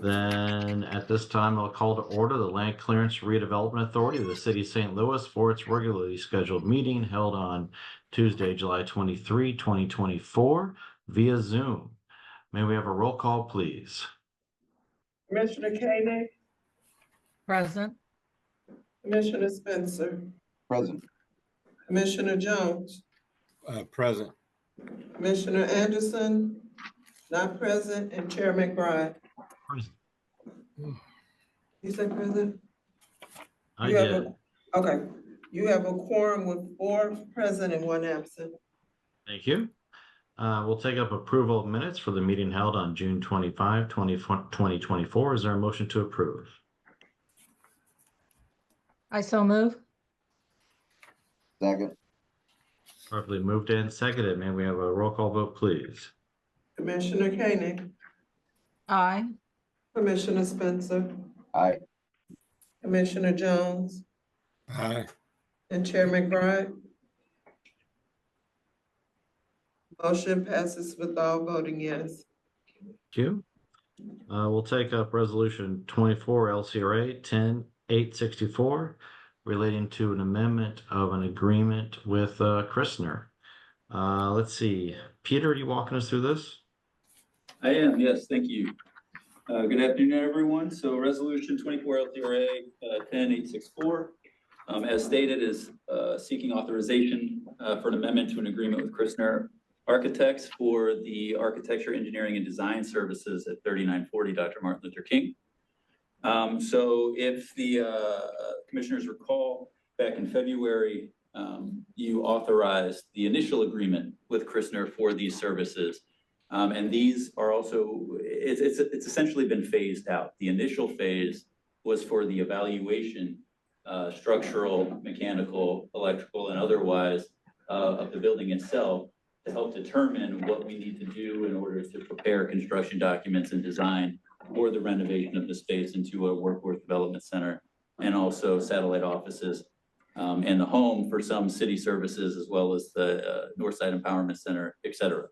Then at this time, I'll call to order the Land Clearance Redevelopment Authority of the City of St. Louis for its regularly scheduled meeting held on Tuesday, July 23, 2024 via Zoom. May we have a roll call, please? Commissioner Koenig, Present. Commissioner Spencer, Present. Commissioner Jones, Present. Commissioner Anderson, not present, and Chair McBride. Present. You said present? I You have did. Okay, you have a quorum with 4 present and 1 absent. Thank you. We'll take up approval of minutes for the meeting held on June 25, 2024. Is there a motion to approve? I so move. Second. Properly moved and seconded. May we have a roll call vote, please? Commissioner Koenig, Aye. Commissioner Spencer, Aye. Commissioner Jones, Aye. and Chair McBride. Motion passes with all voting yes. Thank you. We'll take up resolution 24 LCRA 10-864 relating to an amendment of an agreement with Christner. Let's see. Peter, are you walking us through this? I am, yes, thank you. Good afternoon, everyone. So resolution 24 LCRA 10-864, as stated, is seeking authorization for an amendment to an agreement with Christner Architects for the architecture, engineering, and design services at 3940 Dr. Martin Luther King. So if the commissioners recall, back in February, you authorized the initial agreement with Christner for these services. And these are also, it's essentially been phased out. The initial phase was for the evaluation, structural, mechanical, electrical, and otherwise of the building itself, to help determine what we need to do in order to prepare construction documents and design for the renovation of the space into a workforce development center, and also satellite offices and the home for some city services, as well as the Northside Empowerment Center, et cetera.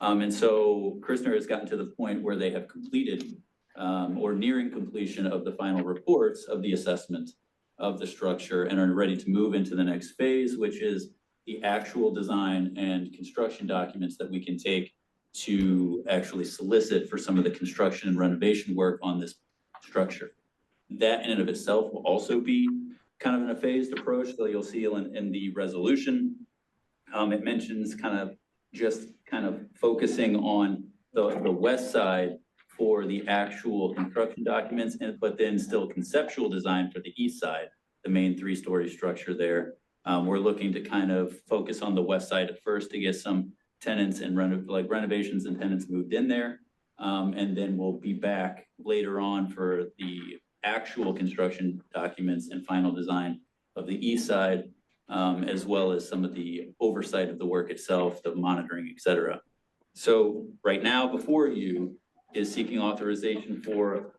And so Christner has gotten to the point where they have completed or nearing completion of the final reports of the assessment of the structure and are ready to move into the next phase, which is the actual design and construction documents that we can take to actually solicit for some of the construction and renovation work on this structure. That in and of itself will also be kind of in a phased approach. So you'll see in the resolution, it mentions just focusing on the west side for the actual construction documents, but then still conceptual design for the east side, the main 3-story structure there. We're looking to kind of focus on the west side at first to get some tenants and renovations and tenants moved in there. And then we'll be back later on for the actual construction documents and final design of the east side, as well as some of the oversight of the work itself, the monitoring, et cetera. So right now before you is seeking authorization for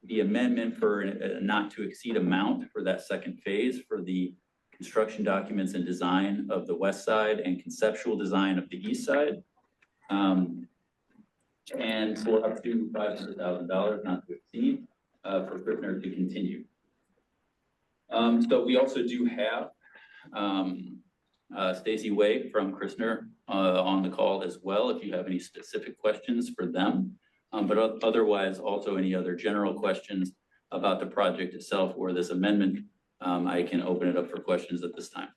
the amendment for a not to exceed amount for that second phase for the construction documents and design of the west side and conceptual design of the east side. And for up to $500,000 not to exceed for Christner to continue. So we also do have Stacy Way from Christner on the call as well, if you have any specific questions for them. But otherwise, also any other general questions about the project itself or this amendment, I can open it up for questions at this time.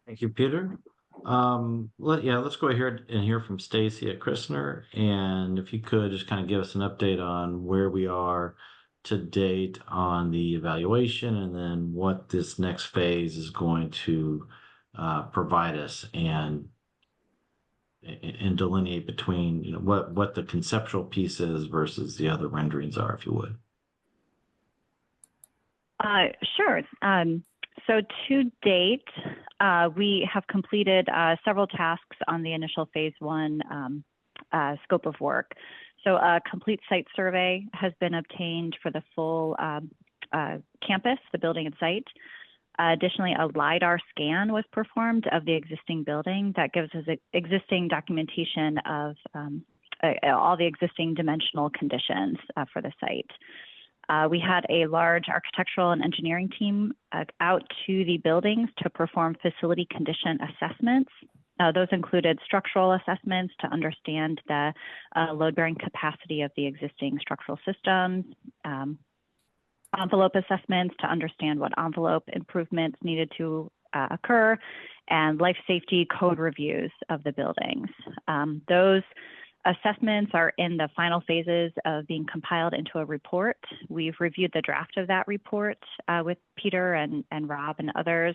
Thank you, Peter. Let's go ahead and hear from Stacy at Christner. And if you could just kind of give us an update on where we are to date on the evaluation, and then what this next phase is going to provide us, and delineate between what the conceptual piece is versus the other renderings are, if you would. Sure. So to date, we have completed several tasks on the initial phase 1 scope of work. So a complete site survey has been obtained for the full campus, the building and site. Additionally, a LiDAR scan was performed of the existing building that gives us existing documentation of all the existing dimensional conditions for the site. We had a large architectural and engineering team out to the buildings to perform facility condition assessments. Those included structural assessments to understand the load-bearing capacity of the existing structural systems, envelope assessments to understand what envelope improvements needed to occur, and life safety code reviews of the buildings. Those assessments are in the final phases of being compiled into a report. We've reviewed the draft of that report with Peter and Rob and others,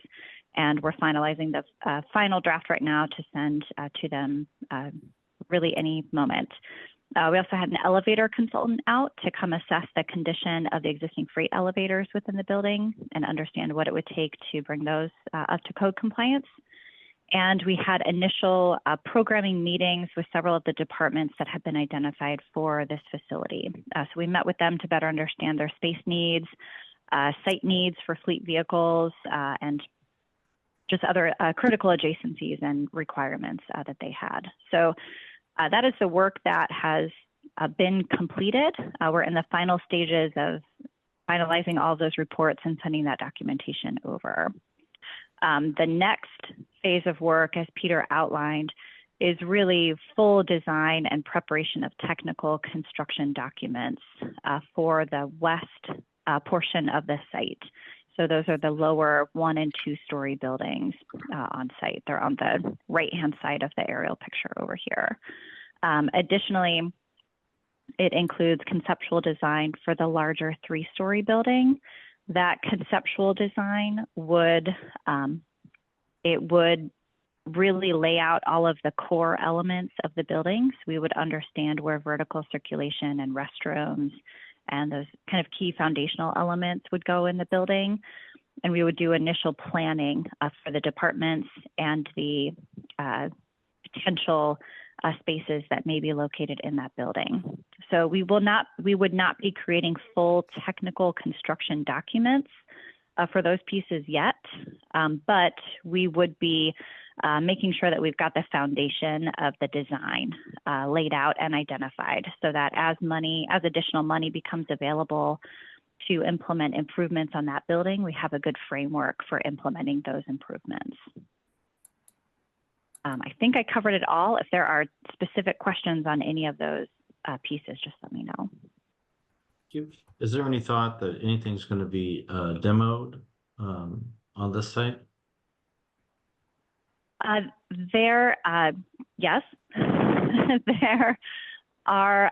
and we're finalizing the final draft right now to send to them really any moment. We also had an elevator consultant out to come assess the condition of the existing freight elevators within the building and understand what it would take to bring those up to code compliance. And we had initial programming meetings with several of the departments that have been identified for this facility. So we met with them to better understand their space needs, site needs for fleet vehicles, and just other critical adjacencies and requirements that they had. So that is the work that has been completed. We're in the final stages of finalizing all of those reports and sending that documentation over. The next phase of work, as Peter outlined, is really full design and preparation of technical construction documents for the west portion of the site. So those are the lower 1- and 2-story buildings on site. They're on the right-hand side of the aerial picture over here. Additionally, it includes conceptual design for the larger 3-story building. That conceptual design would really lay out all of the core elements of the buildings. We would understand where vertical circulation and restrooms and those kind of key foundational elements would go in the building. And we would do initial planning for the departments and the potential spaces that may be located in that building. So we would not be creating full technical construction documents for those pieces yet, but we would be making sure that we've got the foundation of the design laid out and identified, so that as additional money becomes available to implement improvements on that building, we have a good framework for implementing those improvements. I think I covered it all. If there are specific questions on any of those pieces, just let me know. Thank you. Is there any thought that anything's going to be demoed on this site? Yes, there are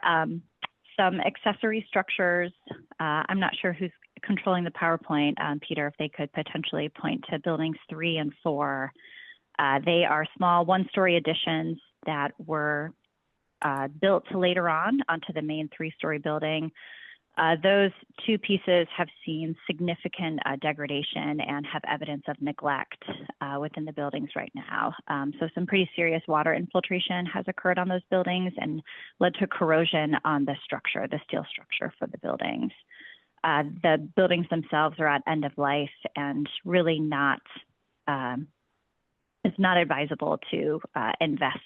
some accessory structures. I'm not sure who's controlling the PowerPoint, Peter, if they could potentially point to buildings 3 and 4. They are small 1-story additions that were built later on onto the main 3-story building. Those 2 pieces have seen significant degradation and have evidence of neglect within the buildings right now. So some pretty serious water infiltration has occurred on those buildings and led to corrosion on the structure, the steel structure for the buildings. The buildings themselves are at end of life and really not, it's not advisable to invest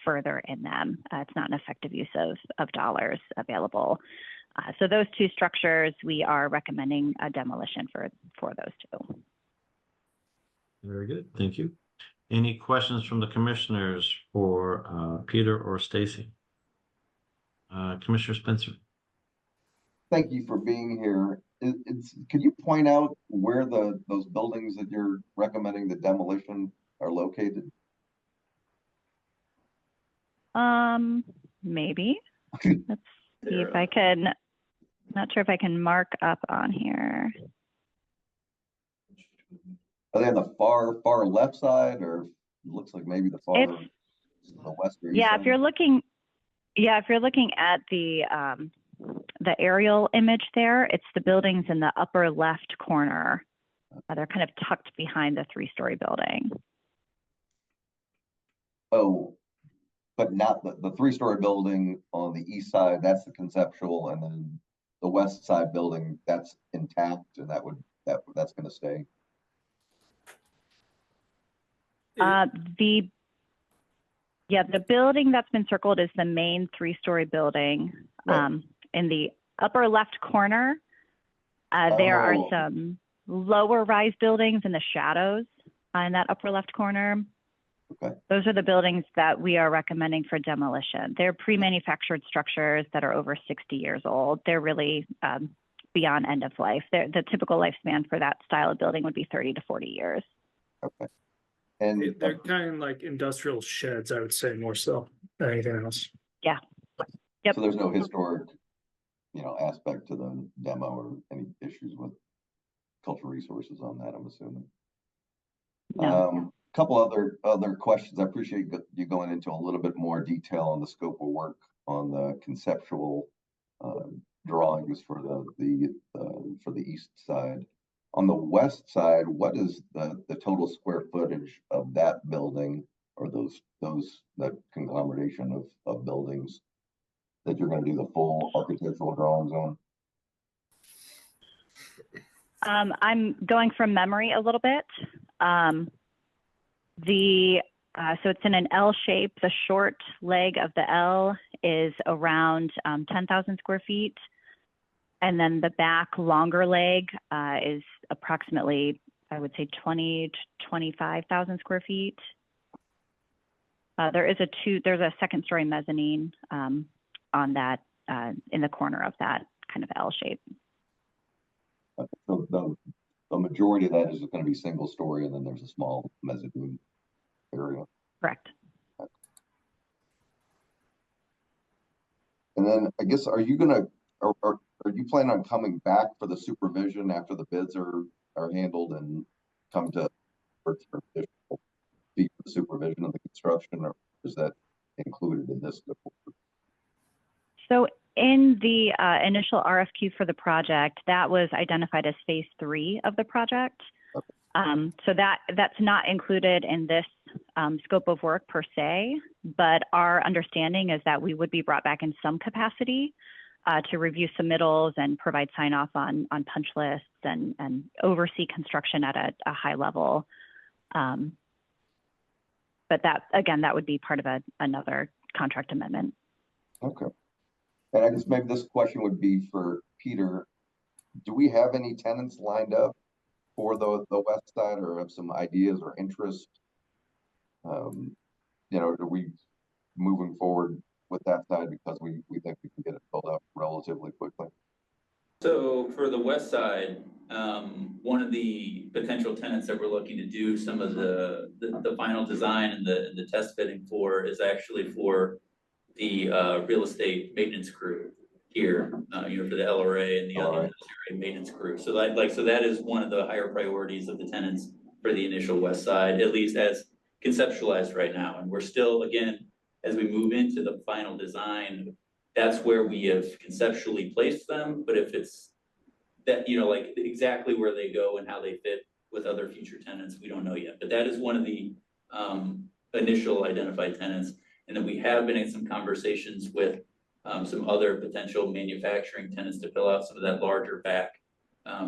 further in them. It's not an effective use of dollars available. So those 2 structures, we are recommending a demolition for those 2. Very good. Thank you. Any questions from the commissioners for Peter or Stacy? Commissioner Spencer. Thank you for being here. Could you point out where those buildings that you're recommending the demolition are located? Maybe. Let's see if I can. Not sure if I can mark up on here. Are they on the far left side, or it looks like maybe the west or east Yeah, side? if you're looking at the aerial image there, it's the buildings in the upper left corner. They're kind of tucked behind the 3-story building. Oh, but not the 3-story building on the east side. That's the conceptual, and then the west side building that's intact, and that's going to stay. Yeah, the building that's been circled is the main 3-story building. Right. In the upper left corner, there are Oh. some lower rise buildings in the shadows in that upper left corner. Okay. Those are the buildings that we are recommending for demolition. They're pre-manufactured structures that are over 60 years old. They're really beyond end of life. The typical lifespan for that style of building would be 30 to 40 years. Okay. And They're kind of like industrial sheds, I would say, more so than anything else. Yeah. Yep. so there's no historic, aspect to the demo or any issues with cultural resources on that, I'm assuming. No. Couple other questions. I appreciate you going into a little bit more detail on the scope of work on the conceptual drawings for the east side. On the west side, what is the total square footage of that building or that conglomeration of buildings that you're going to do the full architectural drawings on? I'm going from memory a little bit. So it's in an L shape. The short leg of the L is around 10,000 square feet. And then the back longer leg is approximately, I would say, 20 to 25,000 square feet. There's a second story mezzanine on that, in the corner of that kind of L shape. So the majority of that is going to be single story, and then there's a small mezzanine area. Correct. And then I guess, are you planning on coming back for the supervision after the bids are handled and come to for additional fee for the supervision of the construction, or is that included in this? So in the initial RFQ for the project, that was identified as phase 3 of the project. Okay. So that's not included in this scope of work per se, but our understanding is that we would be brought back in some capacity to review submittals and provide sign off on punch lists and oversee construction at a high level. But that would be part of another contract amendment. Okay. And I guess maybe this question would be for Peter. Do we have any tenants lined up for the west side, or have some ideas or interest? Are we moving forward with that side because we think we can get it built up relatively quickly? So for the west side, one of the potential tenants that we're looking to do some of the final design and the test fitting for is actually for the real estate maintenance crew here, for the LRA and the other LCRA maintenance crew. So that is one of the higher priorities of the tenants for the initial west side, at least as conceptualized right now. And we're still, again, as we move into the final design, that's where we have conceptually placed them. But if it's that, like exactly where they go and how they fit with other future tenants, we don't know yet. But that is one of the initial identified tenants. And then we have been in some conversations with some other potential manufacturing tenants to fill out some of that larger back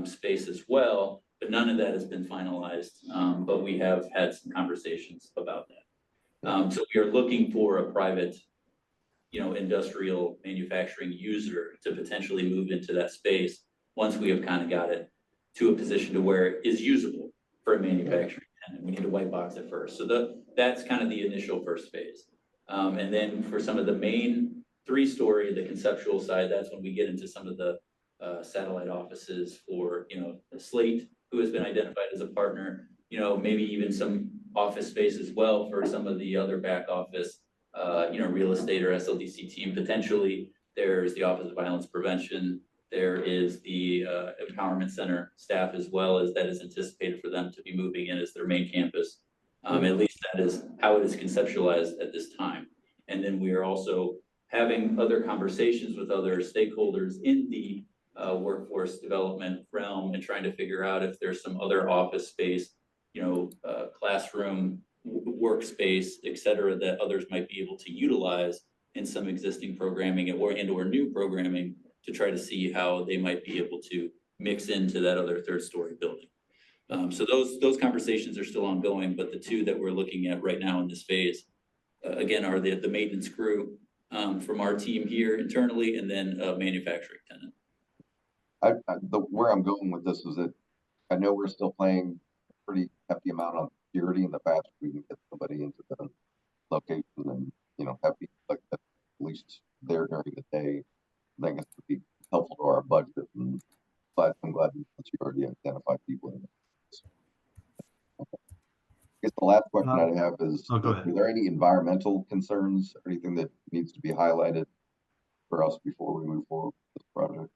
space as well. But none of that has been finalized. But we have had some conversations about that. So we are looking for a private, industrial manufacturing user to potentially move into that space once we have kind of got it to a position to where it is usable for a manufacturing tenant. We need to white box it first. So that's kind of the initial first phase. And then for some of the main 3-story, the conceptual side, that's when we get into some of the satellite offices for, Slate, who has been identified as a partner, maybe even some office space as well for some of the other back office, real estate or SLDC team. Potentially, there's the Office of Violence Prevention. There is the Empowerment Center staff as well, as that is anticipated for them to be moving in as their main campus. At least that is how it is conceptualized at this time. And then we are also having other conversations with other stakeholders in the workforce development realm and trying to figure out if there's some other office space, classroom, workspace, et cetera, that others might be able to utilize in some existing programming or new programming to try to see how they might be able to mix into that other 3rd-story building. So those conversations are still ongoing, but the two that we're looking at right now in this phase again, are the maintenance crew from our team here internally, and then a manufacturing tenant. Where I'm going with this is that I know we're still paying a pretty hefty amount on security. In the past, we can get somebody into the location and, have people like that at least there during the day. I think it would be helpful to our budget, and but I'm glad that you already identified people in it. I guess the last question I have is, go ahead. are there any environmental concerns or anything that needs to be highlighted for us before we move forward with this project?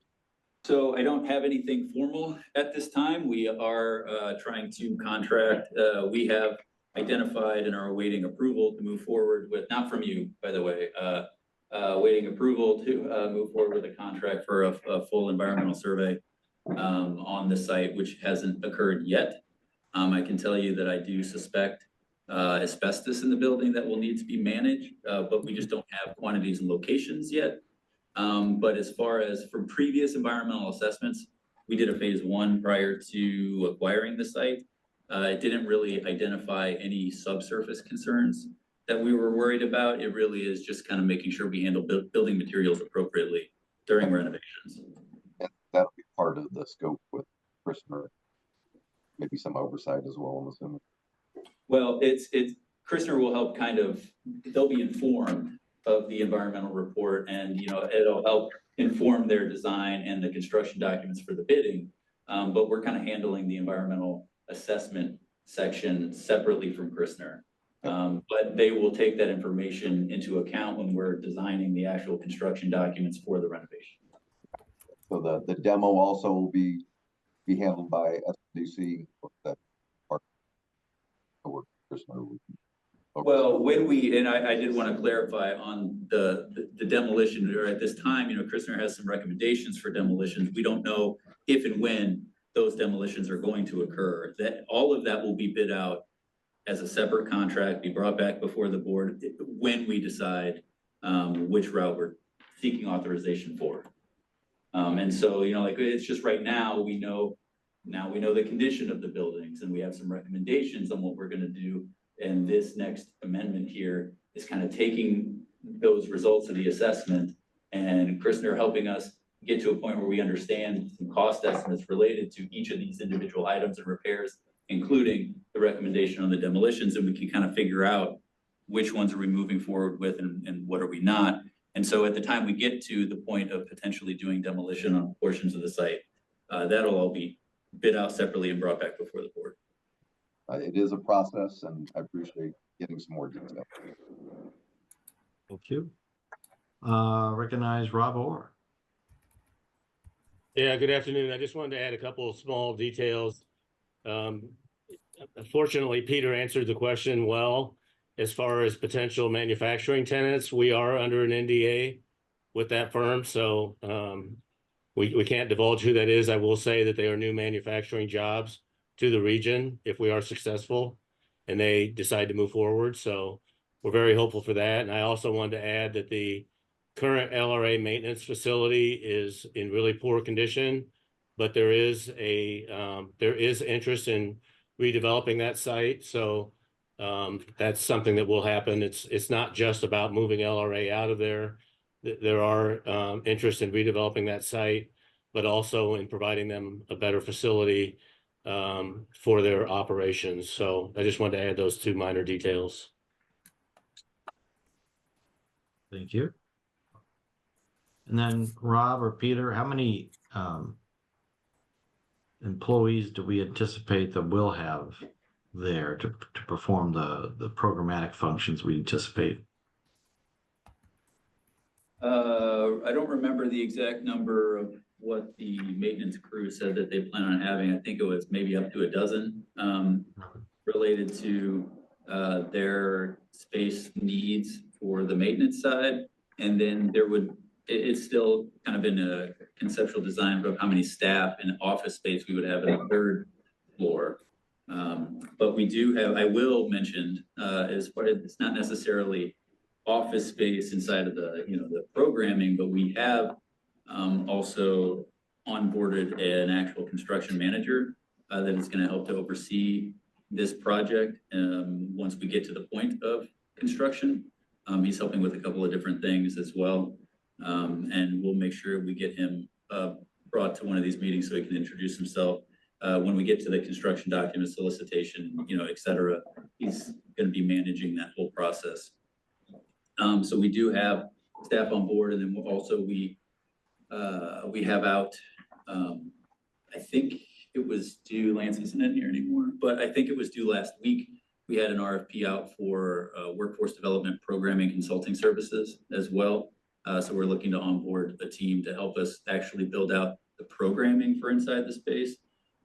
So I don't have anything formal at this time. We are trying to contract. We have identified and are awaiting approval to move forward with, not from you, by the way, awaiting approval to move forward with a contract for a full environmental survey on the site, which hasn't occurred yet. I can tell you that I do suspect asbestos in the building that will need to be managed, but we just don't have quantities and locations yet. But as far as from previous environmental assessments, we did a phase 1 prior to acquiring the site. It didn't really identify any subsurface concerns that we were worried about. It really is just kind of making sure we handle building materials appropriately during renovations. And that'll be part of the scope with Christner, maybe some oversight as well, I'm assuming. Well, it's Christner will help they'll be informed of the environmental report, and it'll help inform their design and the construction documents for the bidding. But we're kind of handling the environmental assessment section separately from Christner. But they will take that information into account when we're designing the actual construction documents for the renovation. So the demo also will be handled by SDC, or that part of work Christner would. Well, when I did want to clarify on the demolition, or at this time, Christner has some recommendations for demolitions. We don't know if and when those demolitions are going to occur. That all of that will be bid out as a separate contract, be brought back before the board when we decide which route we're seeking authorization for. And so, it's just right now we know the condition of the buildings, and we have some recommendations on what we're going to do. And this next amendment here is kind of taking those results of the assessment, and Christner helping us get to a point where we understand some cost estimates related to each of these individual items and repairs, including the recommendation on the demolitions, and we can kind of figure out which ones are we moving forward with and what are we not. And so at the time we get to the point of potentially doing demolition on portions of the site, that'll all be bid out separately and brought back before the board. It is a process, and I appreciate getting some more detail. Thank you. Recognize Rob Orr. Yeah, good afternoon. I just wanted to add a couple of small details. Fortunately, Peter answered the question well. As far as potential manufacturing tenants, we are under an NDA with that firm, so we can't divulge who that is. I will say that they are new manufacturing jobs to the region if we are successful and they decide to move forward. So we're very hopeful for that. And I also wanted to add that the current LRA maintenance facility is in really poor condition, but there is interest in redeveloping that site. So that's something that will happen. It's not just about moving LRA out of there. There are interest in redeveloping that site, but also in providing them a better facility for their operations. So I just wanted to add those two minor details. Thank you. And then Rob or Peter, how many employees do we anticipate that we'll have there to perform the programmatic functions we anticipate? I don't remember the exact number of what the maintenance crew said that they plan on having. I think it was maybe up to a dozen related to their space needs for the maintenance side. And then it's still kind of in a conceptual design of how many staff and office space we would have in the third floor. But we do have, I will mention, as part of, it's not necessarily office space inside of the programming, but we have also onboarded an actual construction manager that is going to help to oversee this project once we get to the point of construction. He's helping with a couple of different things as well. And we'll make sure we get him brought to one of these meetings so he can introduce himself. When we get to the construction document solicitation, et cetera, he's going to be managing that whole process. So we do have staff on board, and then we have out, I think it was due, Lance isn't in here anymore, but I think it was due last week. We had an RFP out for workforce development programming consulting services as well. So we're looking to onboard a team to help us actually build out the programming for inside the space.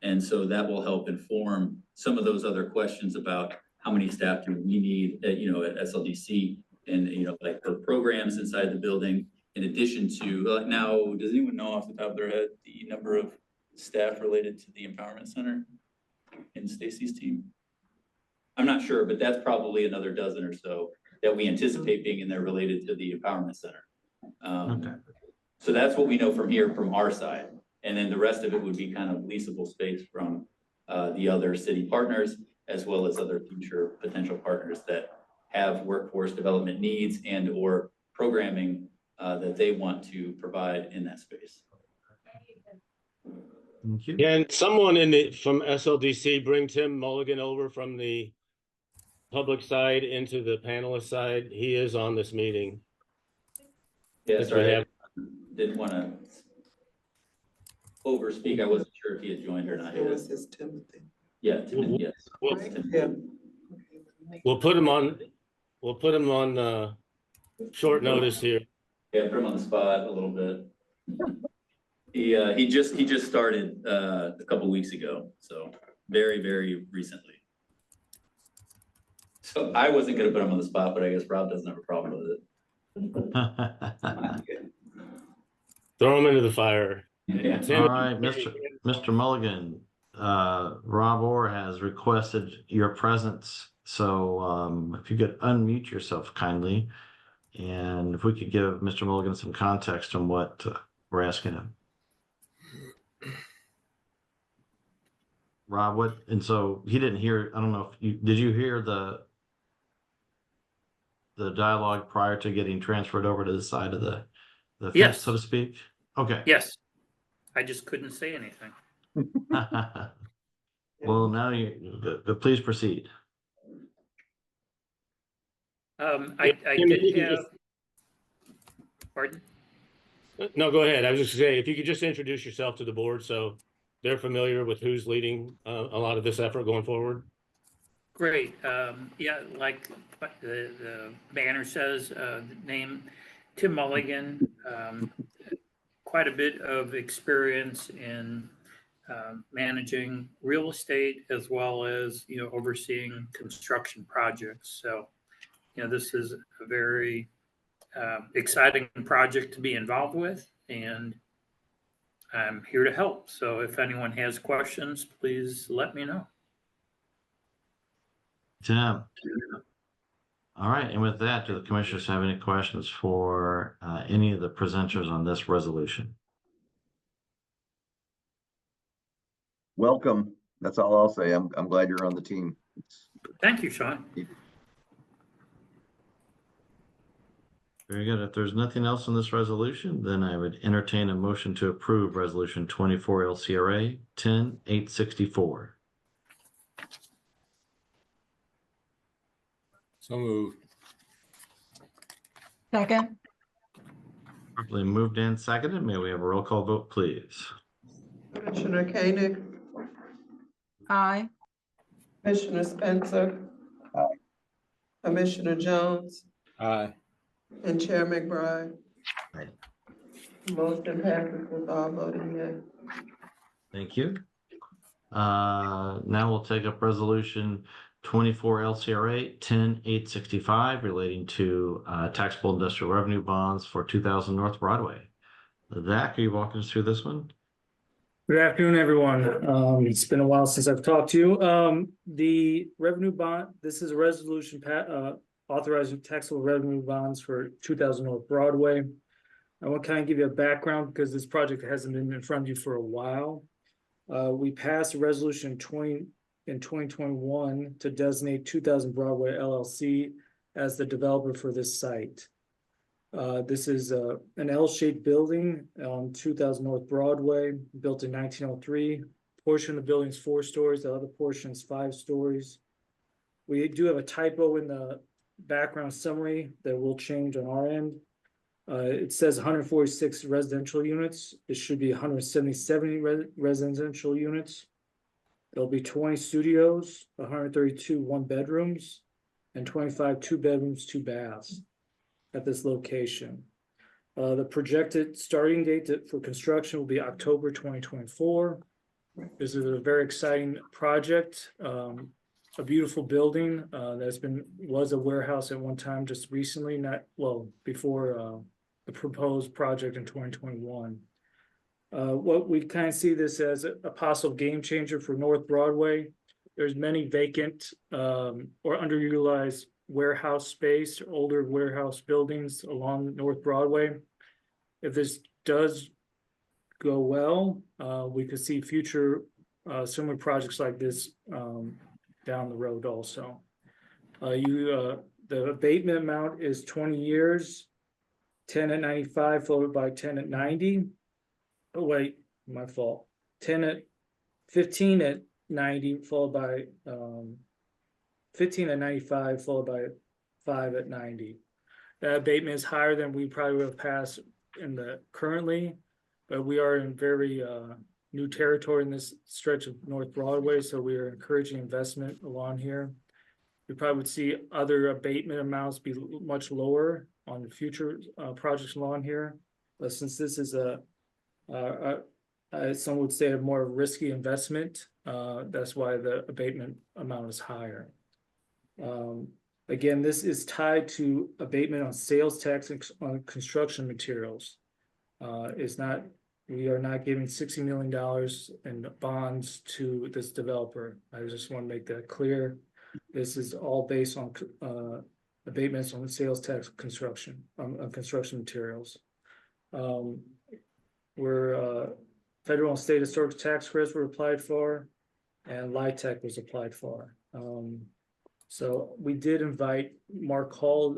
And so that will help inform some of those other questions about how many staff do we need at SLDC and, like the programs inside the building, in addition to, now, does anyone know off the top of their head the number of staff related to the Empowerment Center in Stacy's team? I'm not sure, but that's probably another dozen or so that we anticipate being in there related to the Empowerment Center. Okay. So that's what we know from here, from our side. And then the rest of it would be kind of leasable space from the other city partners, as well as other future potential partners that have workforce development needs and or programming that they want to provide in that space. Thank you. Can someone from SLDC bring Tim Mulligan over from the public side into the panelist side? He is on this meeting. Yeah, Since sorry, we have- didn't want to overspeak. I wasn't sure if he had joined or not. It was his Timothy. Yeah, Tim, yes. We'll- Tim. Yeah. We'll put him on short notice here. Yeah, put him on the spot a little bit. He just started a couple weeks ago, so very, very recently. So I wasn't gonna put him on the spot, but I guess Rob doesn't have a problem with it. Throw him into the fire. Yeah. Tim- All right, Mr. Mulligan, Rob Orr has requested your presence. So if you could unmute yourself kindly, and if we could give Mr. Mulligan some context on what we're asking him. Rob, and so he didn't hear, I don't know if did you hear the dialogue prior to getting transferred over to the side of the fence, Yes. so to speak? Okay. Yes, I just couldn't say anything. Well, now please proceed. I Tim, if you did could have, pardon? No, go ahead. I was just saying, if you could just introduce yourself to the board so they're familiar with who's leading a lot of this effort going forward. Great. Yeah, like the banner says, name Tim Mulligan. Quite a bit of experience in managing real estate as well as, overseeing construction projects. So, this is a very exciting project to be involved with, and I'm here to help. So if anyone has questions, please let me know. Tim. All right, and with that, do the commissioners have any questions for any of the presenters on this resolution? Welcome. That's all I'll say. I'm glad you're on the team. Thank you, Sean. Very good. If there's nothing else on this resolution, then I would entertain a motion to approve Resolution 24 LCRA 10864. So moved. Second. Properly moved and seconded. May we have a roll call vote, please? Commissioner Koenig, Aye. Commissioner Spencer. Aye. Commissioner Jones Aye. and Chair McBride. Aye. Motion passes with all voting yes. Thank you. Now we'll take up Resolution 24 LCRA 10865 relating to taxable industrial revenue bonds for 2000 North Broadway. Zach, are you walking us through this one? Good afternoon, everyone. It's been a while since I've talked to you. The revenue bond, this is a resolution authorizing taxable revenue bonds for 2000 North Broadway. I want to kind of give you a background because this project hasn't been in front of you for a while. We passed a resolution in 2021 to designate 2000 Broadway LLC as the developer for this site. This is an L-shaped building on 2000 North Broadway, built in 1903. Portion of the building is 4 stories, the other portion is 5 stories. We do have a typo in the background summary that will change on our end. It says 146 residential units. It should be 177 residential units. There'll be 20 studios, 132 one-bedrooms, and 25 2-bedrooms, 2 baths at this location. The projected starting date for construction will be October 2024. This is a very exciting project, a beautiful building was a warehouse at one time just recently, before the proposed project in 2021. What we kind of see this as a possible game changer for North Broadway. There's many vacant or underutilized warehouse space, older warehouse buildings along North Broadway. If this does go well, we could see future similar projects like this down the road also. The abatement amount is 20 years, 10 at 95 followed by 10 at 90. Oh wait, my fault. 15 at 90 followed by 15 at 95 followed by 5 at 90. That abatement is higher than we probably would have passed in the currently, but we are in very new territory in this stretch of North Broadway, so we are encouraging investment along here. We probably would see other abatement amounts be much lower on future projects along here, but since this is some would say a more risky investment, that's why the abatement amount is higher. Again, this is tied to abatement on sales tax on construction materials. We are not giving $60 million in bonds to this developer. I just want to make that clear. This is all based on abatements on sales tax construction materials. Federal and state historic tax credits were applied for, and LIHTC was applied for. So we did invite Mark Hall,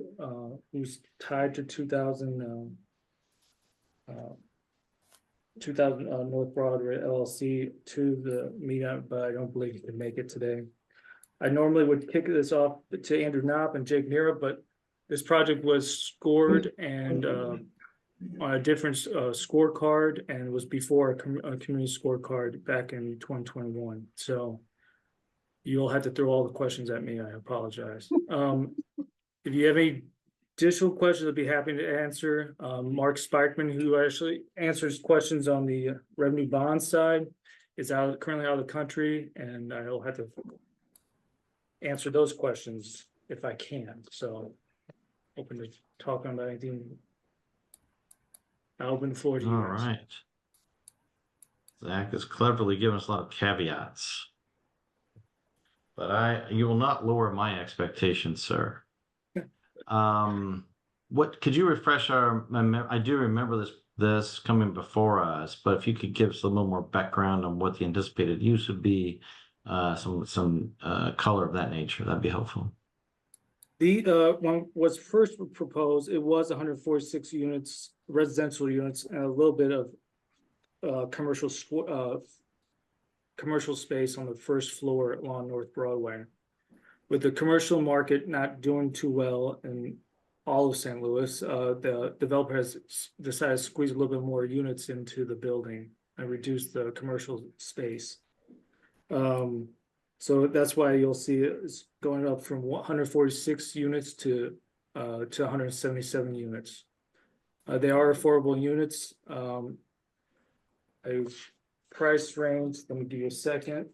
who's tied to 2000 North Broadway LLC, to the meetup, but I don't believe he could make it today. I normally would kick this off to Andrew Knopp and Jake Nera, but this project was scored and on a different scorecard, and was before a community scorecard back in 2021. So you'll have to throw all the questions at me. I apologize. If you have any additional questions, I'd be happy to answer. Mark Spikeman, who actually answers questions on the revenue bond side, is currently out of the country, and I'll have to answer those questions if I can. So open to talking about anything. I'll open the floor to you. All right. Zach has cleverly given us a lot of caveats, but you will not lower my expectations, sir. What could you refresh I do remember this coming before us, but if you could give us a little more background on what the anticipated use would be, some color of that nature, that'd be helpful. When was first proposed, it was 146 units, residential units, and a little bit of commercial space on the first floor along North Broadway. With the commercial market not doing too well in all of St. Louis, the developer has decided to squeeze a little bit more units into the building and reduce the commercial space. So that's why you'll see it's going up from 146 units to 177 units. They are affordable units. A price range, let me give you a second.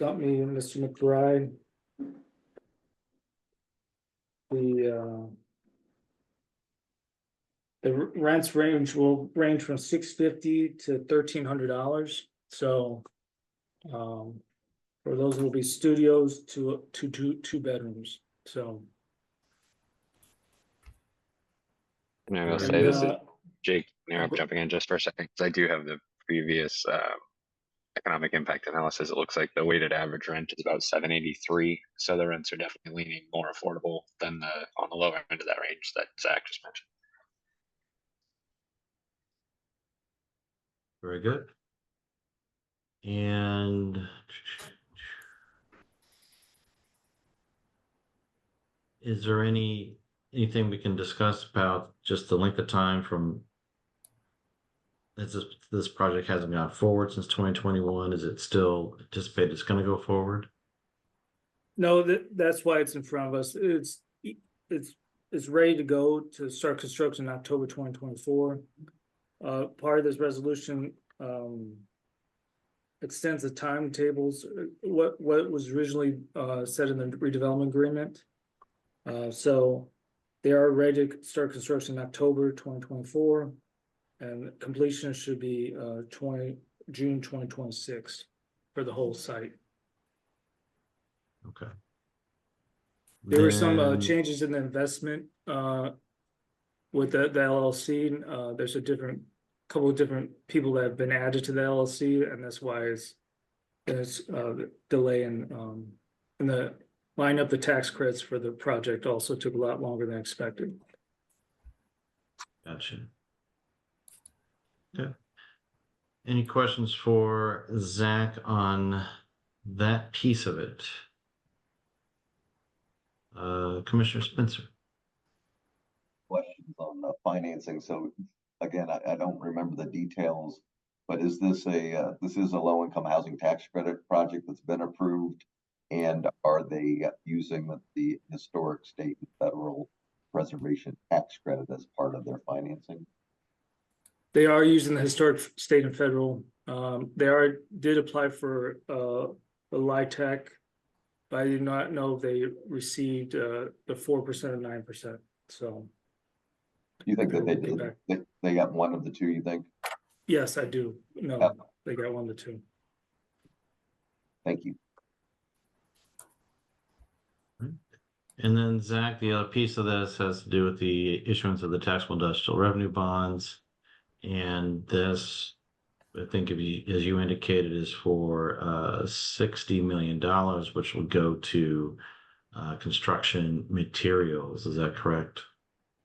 Got me, Mr. McBride. The rents will range from $650 to $1,300. So for those will be studios to two bedrooms. So And I will say this is Jake Nero jumping in just for a second, because I do have the previous economic impact analysis, it looks like the weighted average rent is about 783. So the rents are definitely leaning more affordable than on the lower end of that range that Zach just mentioned. Very good. And is there anything we can discuss about just the length of time from this project hasn't gone forward since 2021? Is it still anticipated it's going to go forward? No, that's why it's in front of us. It's ready to go to start construction in October 2024. Part of this resolution extends the timetables, what was originally said in the redevelopment agreement. So they are ready to start construction in October 2024, and completion should be June 2026 for the whole site. Okay. There were some Then- changes in the investment with the LLC. There's a couple of different people that have been added to the LLC, and that's why there's delay in the line up the tax credits for the project also took a lot longer than expected. Gotcha. Okay. Any questions for Zach on that piece of it? Commissioner Spencer. Questions on the financing. So again, I don't remember the details, but is this this is a low-income housing tax credit project that's been approved? And are they using the historic state and federal preservation tax credit as part of their financing? They are using the historic state and federal. They did apply for the LIHTC, but I do not know if they received the 4% or 9%. So You think that they Get did? They got one of the two, you think? yes, I do. No, Yeah. they got 1 to 2. Thank you. And then Zach, the other piece of this has to do with the issuance of the taxable industrial revenue bonds. And this, I think as you indicated, is for $60 million, which will go to construction materials. Is that correct?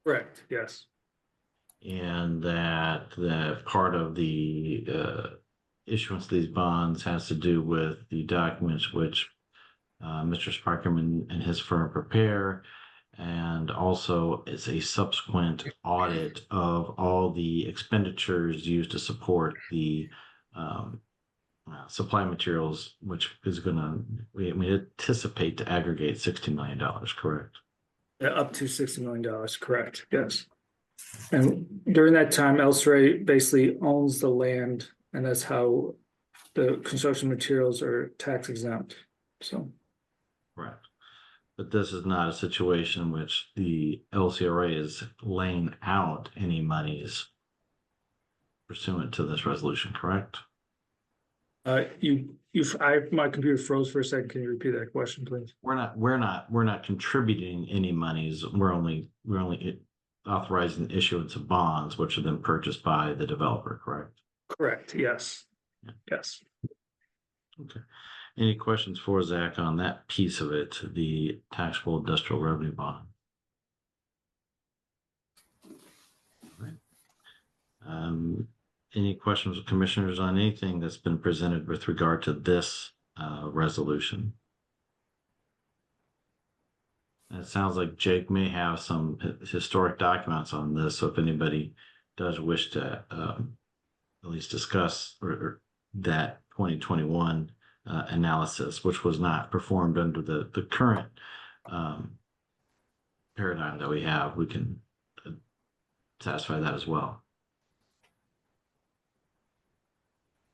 Correct, yes. And that part of the issuance of these bonds has to do with the documents which Mr. Sparkerman and his firm prepare, and also is a subsequent audit of all the expenditures used to support the supply materials, which is we anticipate to aggregate $60 million, correct? Yeah, up to $60 million, correct, yes. And during that time, LCRA basically owns the land, and that's how the construction materials are tax exempt, so. Right. But this is not a situation in which the LCRA is laying out any monies pursuant to this resolution, correct? My computer froze for a second. Can you repeat that question, please? We're not contributing any monies. We're only authorizing the issuance of bonds, which are then purchased by the developer, correct? Correct, yes. Yeah. Yes. Okay. Any questions for Zach on that piece of it, the taxable industrial revenue bond? All right. Any questions of commissioners on anything that's been presented with regard to this resolution? It sounds like Jake may have some historic documents on this, so if anybody does wish to at least discuss or that 2021 analysis, which was not performed under the current paradigm that we have, we can satisfy that as well.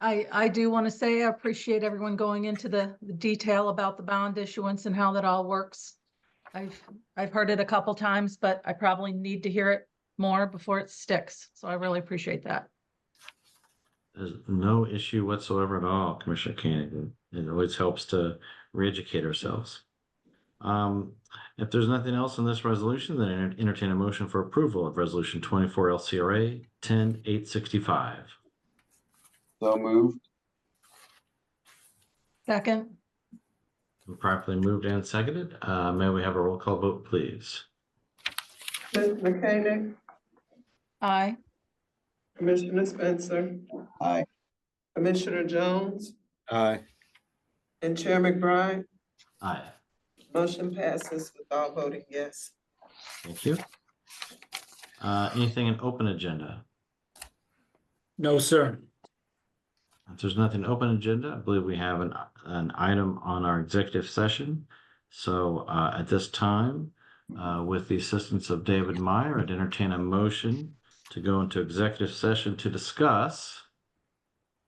I do want to say I appreciate everyone going into the detail about the bond issuance and how that all works. I've heard it a couple times, but I probably need to hear it more before it sticks. So I really appreciate that. There's no issue whatsoever at all, Commissioner Koenig. It always helps to re-educate ourselves. If there's nothing else in this resolution, then I entertain a motion for approval of Resolution 24 LCRA 10865. So moved. Second, Properly moved and seconded. May we have a roll call vote, please? Commissioner Koenig, aye. Commissioner Spencer, Aye. Commissioner Jones, Aye. and Chair McBride. Aye. Motion passes with all voting yes. Thank you. Anything in open agenda? No, sir. If there's nothing open agenda, I believe we have an item on our executive session. So at this time, with the assistance of David Meyer, I'd entertain a motion to go into executive session to discuss.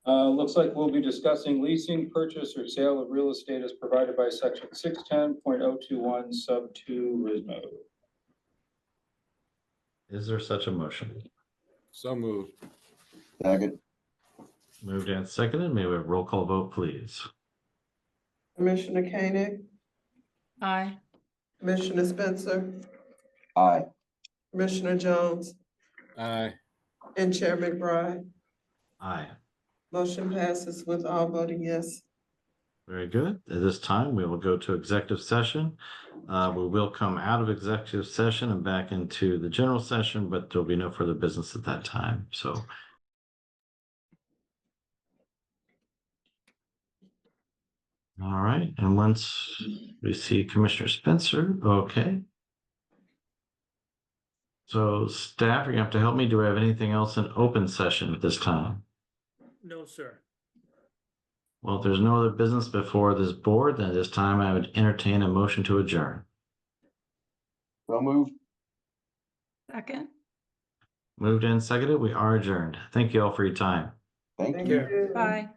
Looks like we'll be discussing leasing, purchase, or sale of real estate as provided by section 610.021 sub 2 RISMO. Is there such a motion? So moved. Second. Moved and seconded. May we have a roll call vote, please? Commissioner Koenig, Aye. Commissioner Spencer, Aye. Commissioner Jones, Aye. and Chair McBride. Aye. Motion passes with all voting yes. Very good. At this time, we will go to executive session. We will come out of executive session and back into the general session, but there'll be no further business at that time. So. All right, and once we see Commissioner Spencer, okay. So staff, you're gonna have to help me. Do we have anything else in open session at this time? No, sir. Well, if there's no other business before this board, then at this time I would entertain a motion to adjourn. So moved. Second, Moved and seconded, we are adjourned. Thank you all for your time. Thank Thank you. Yeah. you. bye.